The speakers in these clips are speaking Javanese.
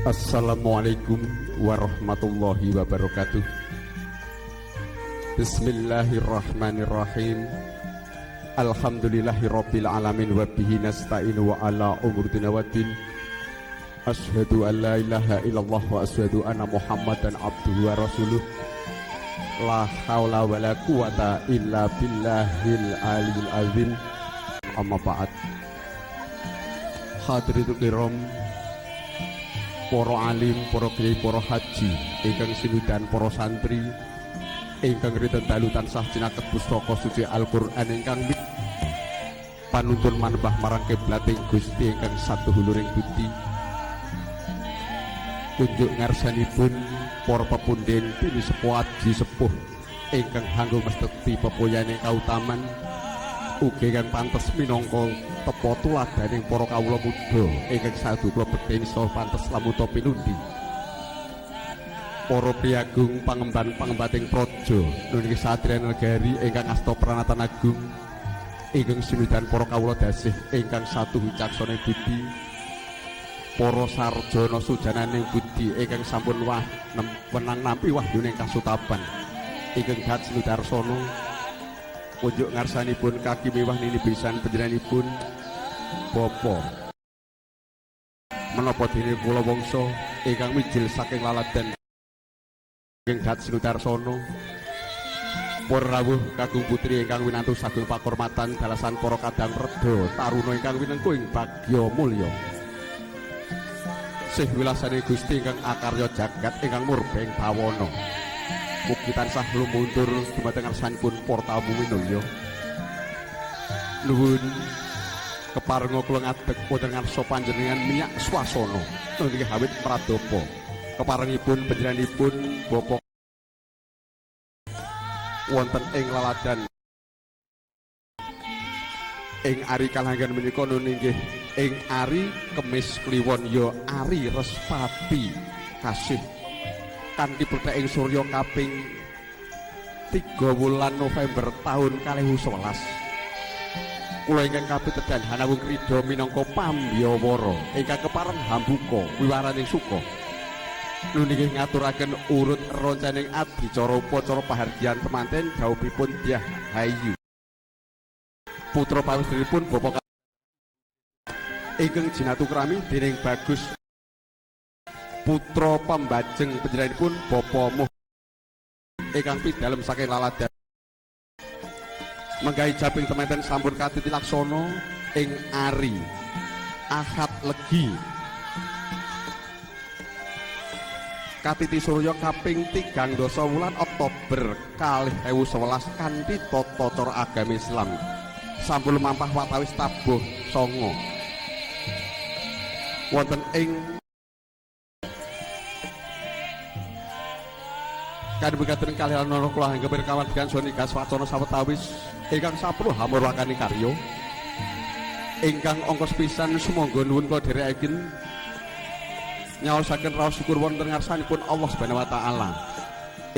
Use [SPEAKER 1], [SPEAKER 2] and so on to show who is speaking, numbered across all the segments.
[SPEAKER 1] Assalamualaikum warahmatullahi wabarakatuh. Bismillahirrahmanirrahim. Alhamdulillahirabbil alamin wa bihi nasta'inu wa ala umuri waddin. Asyhadu an la ilaha illallah wa asyhadu anna Muhammadan abduhu wa rasuluh. La haula wa la quwata illa billahil aliyil azim. Amma ba'd. Hadirin kiram, para alim, para kiai, para haji ingkang sinudan, para santri ingkang ridho dalu tansah cinaket pustaka suci Al-Qur'an ingkang panuntun manembah marang kiblating Gusti ingkang satuhuluring budi. Kunjuk ngarsanipun para pepundhen pini sepuh aji sepuh ingkang hanggo mesteti pepoyane kautaman ugi kang pantes minangka tepa tuladaning para kawula muda ingkang sadhu kula bedheng saha pantes lamuta pinundi. Para priyagung pangemban-pangembating praja nuniki satriyan negari ingkang asta pranatan agung ingkang sinudan para kawula dasih ingkang satu wicaksana budi, para sarjana sujananing budi ingkang sampun wenang nampi wahyuning kasutapan ingkang dhat sinudarsana. Unjuk ngarsanipun kaki mewah nini pisan panjenenganipun Bapa menapa dene kula wangsa ingkang mijil saking laladan ingkang dhat sinudarsana. Para rawuh kagung putri ingkang winantu sagung pakurmatan dalasan para kadang reda taruna ingkang winengku ing bagya mulya. Sih wilasane Gusti ingkang akarya jagat ingkang murbeng bawana. Mugi tansah lumuntur dumateng ngarsanipun para tamu winulya. Nuwun keparenga kula ngadeg wonten ngarsa panjenengan minyak swasana nggih hawit pradapa. Keparengipun panjenenganipun Bapa wonten ing laladan ing ari kalanggan menika nggih ing ari Kemis Kliwon ya ari Respati kasih kanthi prethek ing surya kaping 3 wulan November tahun 2011. Kula ingkang kapitedan hanawung krida minangka pambyawara ingkang kepareng hambuka wiwaraning suka nunggih ngaturaken urut roncaning adicara upacara pahargyan temanten dawuhipun Dyah Hayu putra pawistrinipun Bapak ingkang jinatukrami dening Bagus putra pembajeng panjenenganipun Bapa Muh ingkang pidalem saking laladan menggahi japing temanten sampun katiti laksana ing ari Ahad Legi katiti surya kaping 3 wulan Oktober 2011 kanthi tata cara agami Islam sampun mampah watawis tabuh 9 wonten ing kadhepikaten kaliyan ana kula anggen kawan dengan sonika swacana sawetawis ingkang sampun hamurwakani karya ingkang angka sepisan sumangga nuwun kula dherekaken nyaosaken raos syukur wonten ngarsanipun Allah Subhanahu wa taala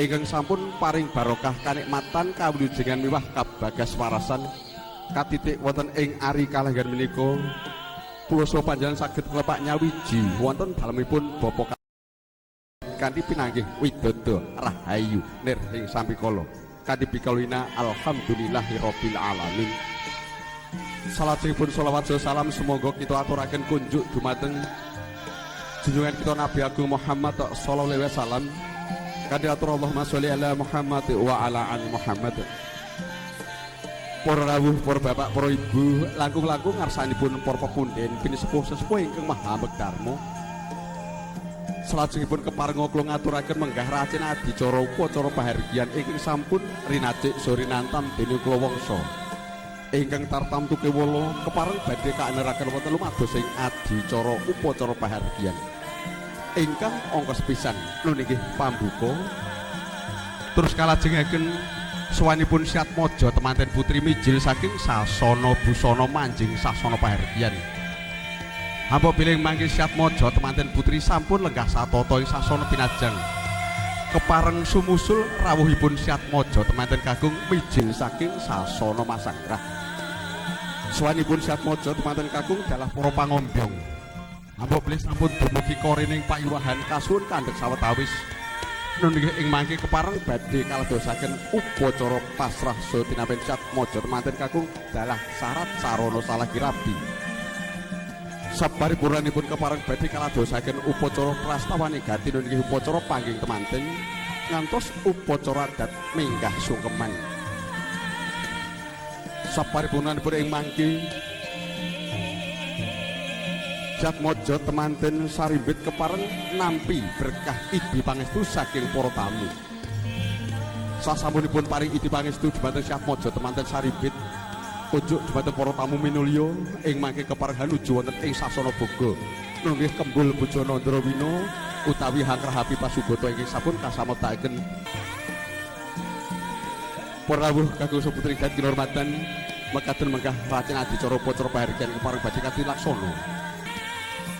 [SPEAKER 1] ingkang sampun paring barokah kanikmatan kawujudengan miwah kabagas warasan katitik wonten ing ari kalanggan menika kula saha panjenengan saged klepak nyawiji wonten dalemipun Bapa kanthi pinanggih widodо rahayu nirhing sampikala kanthi pikalina alhamdulillahirabbil alamin. Salajengipun shalawat salam semoga kita aturaken kunjuk dumateng junjungan kita Nabi Agung Muhammad sallallahu alaihi wasallam kanthi atur Allahumma sholli ala Muhammad wa ala ali Muhammad. Para rawuh, para bapak, para ibu, langkung-langkung ngarsanipun para pepundhen pini sepuh-sepuh ingkang maha megdarma. Salajengipun keparenga kula ngaturaken menggah racin adicara upacara pahargyan ingkang sampun rinajik sorinantam dening kula wangsa ingkang tartamtu kewala kepareng badhe kaaneraken wonten lumados ing adicara upacara pahargyan ingkang angka sepisan nggih pambuka. Terus kalajengaken sawanipun Syatmaja temanten putri mijil saking sasana busana manjing sasana pahargyan. Ampun bilih mangke Syatmaja temanten putri sampun lenggah satata ing sasana pinajang. Kepareng sumusul rawuhipun Syatmaja temanten kakung mijil saking sasana Masanggrah. Sawanipun Syatmaja temanten kakung dalah para pangombyong. Ampun bilih sampun dumugi korining payuwahan kasuwun kandhek sawetawis nunggih ing mangke kepareng badhe kaledosaken upacara pasrah saha tinampen Syatmaja temanten kakung dalah syarat sarana salagi rabi. Saparipurnanipun kepareng badhe kaledosaken upacara prastawani gati nunggih upacara pangging temanten ngantos upacara adat minggah sungkeman. Saparipurnanipun ing mangke Syatmaja temanten sarimbit kepareng nampi berkah idi pangestu saking para tamu. Sasampunipun paring idi pangestu dhumateng Syatmaja temanten sarimbit unjuk dhumateng para tamu minulya ing mangke kepareng hanuju wonten ing sasana boga nunggih kembul bojo Nandrawina utawi Hanggrahapi Pasubata ingkang sampun kasametaken. Prawuh kakung saputri ingkang kinurmatan mekaten menggah racen adicara upacara pahargyan kepareng badhe katilaksana.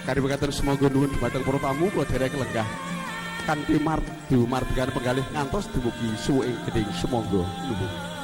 [SPEAKER 1] Kari mekaten semoga nuwun dhumateng para tamu kula derek lenggah kanthi mardu mardikan penggalih ngantos dumugi suwing gedhing semoga nuwun.